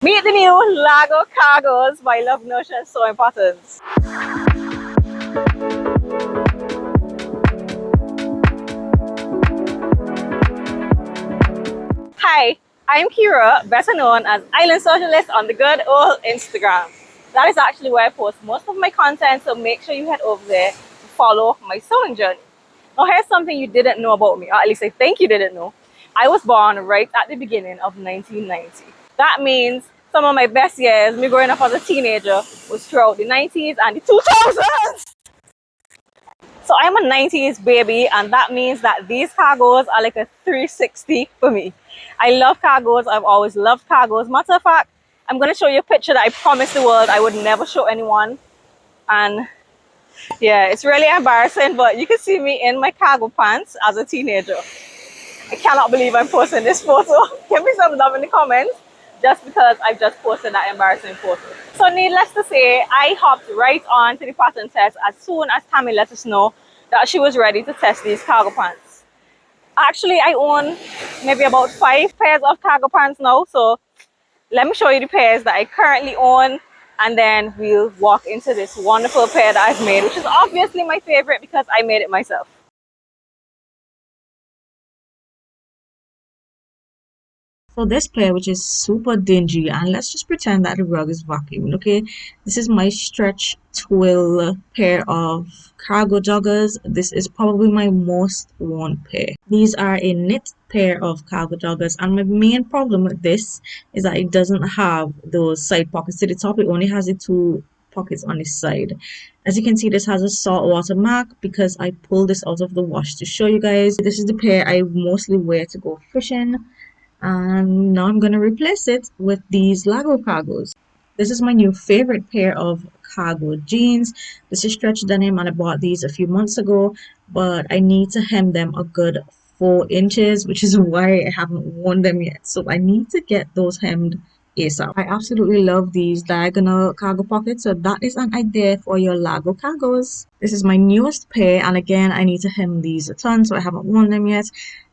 Meet the new Largo Cargos. My love notion so important. Hi, I'm Kira, better known as Island Socialist on the good old Instagram. That is actually where I post most of my content, so make sure you head over there to follow my sewing journey. Now, here's something you didn't know about me, or at least I think you didn't know. I was born right at the beginning of 1990. That means some of my best years, me growing up as a teenager, was throughout the 90s and the 2000s. So I'm a 90s baby, and that means that these cargos are like a 360 for me. I love cargos. I've always loved cargos. Matter of fact, I'm going to show you a picture that I promised the world I would never show anyone. And yeah, it's really embarrassing, but you can see me in my cargo pants as a teenager. I cannot believe I'm posting this photo. Give me some love in the comments just because I've just posted that embarrassing photo. So needless to say, I hopped right on to the pattern test as soon as Tammy let us know that she was ready to test these cargo pants. Actually, I own maybe about 5 pairs of cargo pants now. So let me show you the pairs that I currently own, and then we'll walk into this wonderful pair that I've made, which is obviously my favorite because I made it myself. So this pair, which is super dingy, and let's just pretend that the rug is vacuumed, okay? This is my stretch twill pair of cargo joggers. This is probably my most worn pair. These are a knit pair of cargo joggers, and my main problem with this is that it doesn't have those side pockets to the top. It only has the 2 pockets on the side. As you can see, this has a saltwater mark because I pulled this out of the wash to show you guys. This is the pair I mostly wear to go fishing, and now I'm going to replace it with these Largo Cargos. This is my new favorite pair of cargo jeans. This is stretch denim, and I bought these a few months ago, but I need to hem them a good 4 inches, which is why I haven't worn them yet. So I need to get those hemmed ASAP. I absolutely love these diagonal cargo pockets, so that is an idea for your Largo Cargos. This is my newest pair, and again, I need to hem these a ton, so I haven't worn them yet.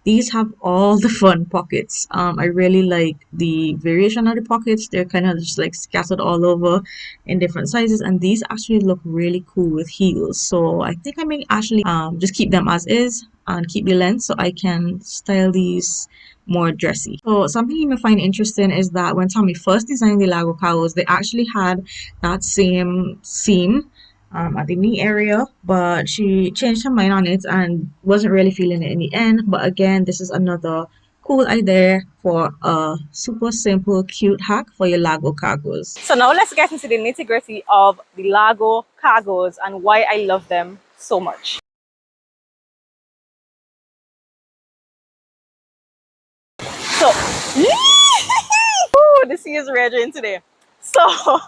These have all the fun pockets. I really like the variation of the pockets. They're kind of just like scattered all over in different sizes, and these actually look really cool with heels. So I think I may actually just keep them as is and keep the length so I can style these more dressy. So something you may find interesting is that when Tommy first designed the Lago Cargos, they actually had that same seam at the knee area, but she changed her mind on it and wasn't really feeling it in the end. But again, this is another cool idea for a super simple, cute hack for your Lago Cargos. So now let's get into the nitty-gritty of the Largo Cargos and why I love them so much. So, ooh, the sea is raging today. So,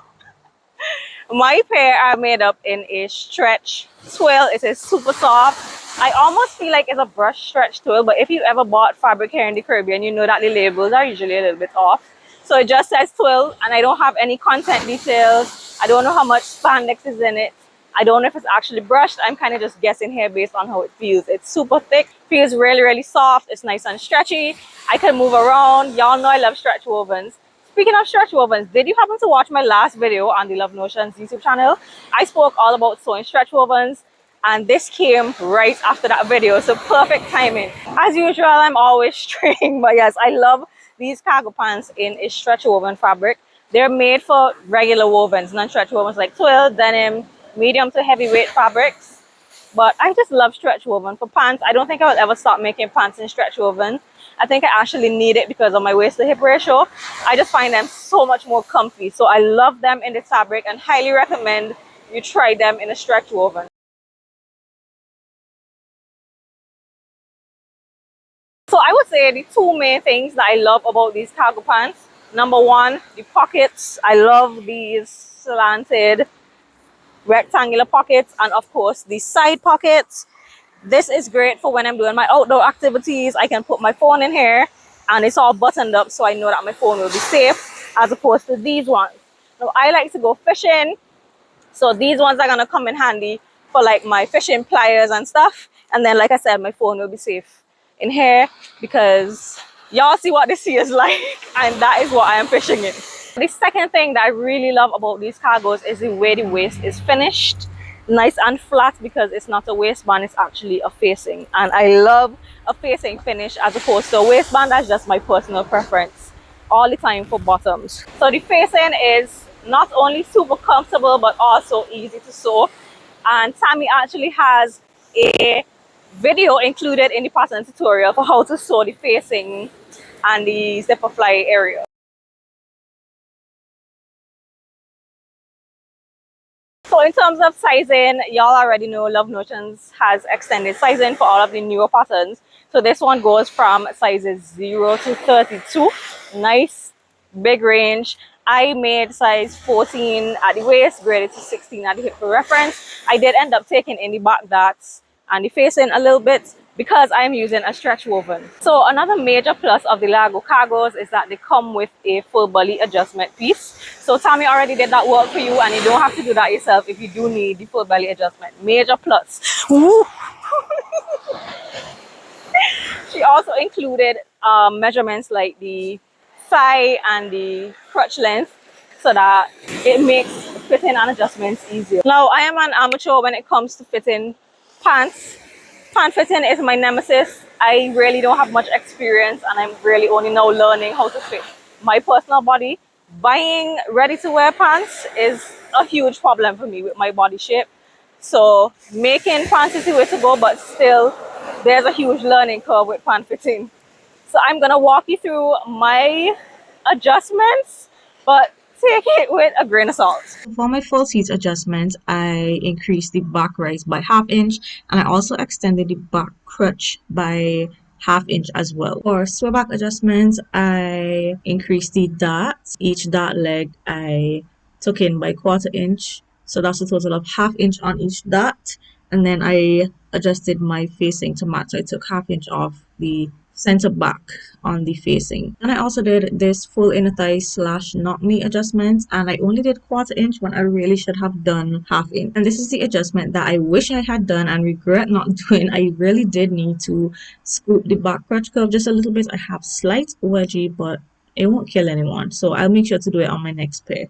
my pair are made up in a stretch twill. It is super soft. I almost feel like it's a brush stretch twill, but if you ever bought fabric here in the Caribbean, you know that the labels are usually a little bit off. So it just says twill, and I don't have any content details. I don't know how much spandex is in it. I don't know if it's actually brushed. I'm kind of just guessing here based on how it feels. It's super thick, feels really, really soft. It's nice and stretchy. I can move around. Y'all know I love stretch wovens. Speaking of stretch wovens, did you happen to watch my last video on the Love Notions YouTube channel? I spoke all about sewing stretch wovens, and this came right after that video, so perfect timing. As usual, I'm always straying, but yes, I love these cargo pants in a stretch woven fabric. They're made for regular wovens, non-stretch wovens like twill, denim, medium to heavyweight fabrics. But I just love stretch woven for pants. I don't think I will ever stop making pants in stretch woven. I think I actually need it because of my waist to hip ratio. I just find them so much more comfy. So I love them in this fabric and highly recommend you try them in a stretch woven. So I would say the 2 main things that I love about these cargo pants. Number 1, the pockets. I love these slanted rectangular pockets, and of course the side pockets. This is great for when I'm doing my outdoor activities. I can put my phone in here and it's all buttoned up, so I know that my phone will be safe, as opposed to these ones. Now I like to go fishing, so these ones are gonna come in handy for like my fishing pliers and stuff. And then like I said, my phone will be safe in here because y'all see what the sea is like, and that is what I am fishing in. The second thing that I really love about these cargos is the way the waist is finished. Nice and flat because it's not a waistband, it's actually a facing. And I love a facing finish as opposed to a waistband. That's just my personal preference all the time for bottoms. So the facing is not only super comfortable but also easy to sew. And Tammy actually has a video included in the pattern tutorial for how to sew the facing and the zipper fly area. So in terms of sizing, y'all already know Love Notions has extended sizing for all of the newer patterns. So this one goes from sizes 0 to 32. Nice big range. I made size 14 at the waist, graded to 16 at the hip for reference. I did end up taking in the back darts and the facing a little bit because I'm using a stretch woven. So another major plus of the Largo Cargos is that they come with a full belly adjustment piece. So Tammy already did that work for you and you don't have to do that yourself if you do need the full belly adjustment. Major plus. Woo! She also included measurements like the thigh and the crotch length so that it makes fitting and adjustments easier. Now, I am an amateur when it comes to fitting pants. Pant fitting is my nemesis. I really don't have much experience and I'm really only now learning how to fit my personal body. Buying ready-to-wear pants is a huge problem for me with my body shape. So making pants is the way to go, but still there's a huge learning curve with pant fitting. So I'm gonna walk you through my adjustments, but take it with a grain of salt. For my full seat adjustment, I increased the back rise by ½ inch and I also extended the back crotch by ½ inch as well. For square back adjustments, I increased the darts. Each dart leg I took in by ½ inch. So that's a total of ½ inch on each dart. And then I adjusted my facing to match. So I took ½ inch off the center back on the facing. And I also did this full inner thigh / knock knee adjustment, and I only did ½ inch when I really should have done ½ inch. And this is the adjustment that I wish I had done and regret not doing. I really did need to scoop the back crotch curve just a little bit. I have slight wedgie, but it won't kill anyone, so I'll make sure to do it on my next pair.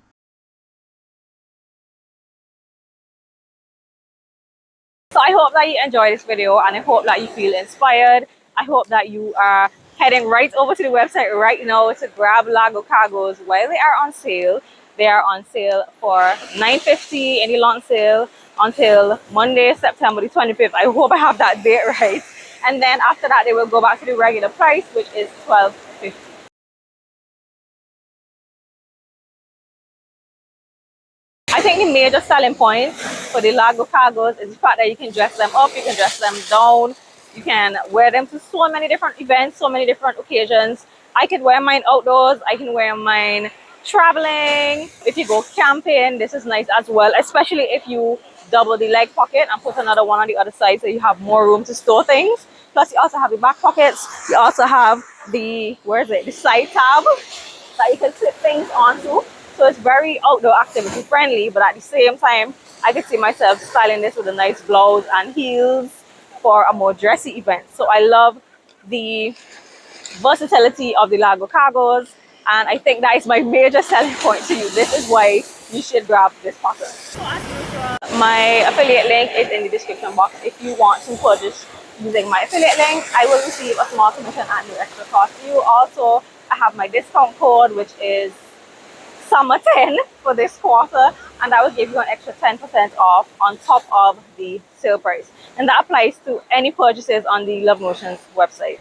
So I hope that you enjoy this video and I hope that you feel inspired. I hope that you are heading right over to the website right now to grab Largo Cargos while they are on sale. They are on sale for $9.50 in the long sale until Monday, September the 25th. I hope I have that date right. And then after that, they will go back to the regular price, which is $12.50. I think the major selling point for the Largo Cargos is the fact that you can dress them up, you can dress them down, you can wear them to so many different events, so many different occasions. I can wear mine outdoors, I can wear mine traveling. If you go camping, this is nice as well, especially if you double the leg pocket and put another one on the other side so you have more room to store things. Plus you also have the back pockets, you also have the, the side tab that you can slip things onto. So it's very outdoor activity friendly, but at the same time, I could see myself styling this with a nice blouse and heels for a more dressy event. So I love the versatility of the Largo Cargos, and I think that is my major selling point to you. This is why you should grab this pattern. So as usual, my affiliate link is in the description box. If you want to purchase using my affiliate link, I will receive a small commission and no extra cost to you. Also, I have my discount code, which is Summer 10 for this quarter, and that will give you an extra 10% off on top of the sale price, and that applies to any purchases on the Love Notions website.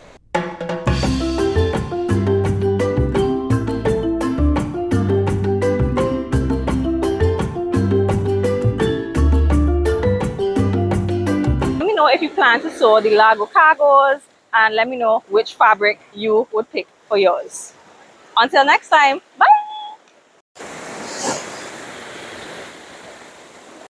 Let me know if you plan to sew the Largo Cargos, and let me know which fabric you would pick for yours. Until next time, bye.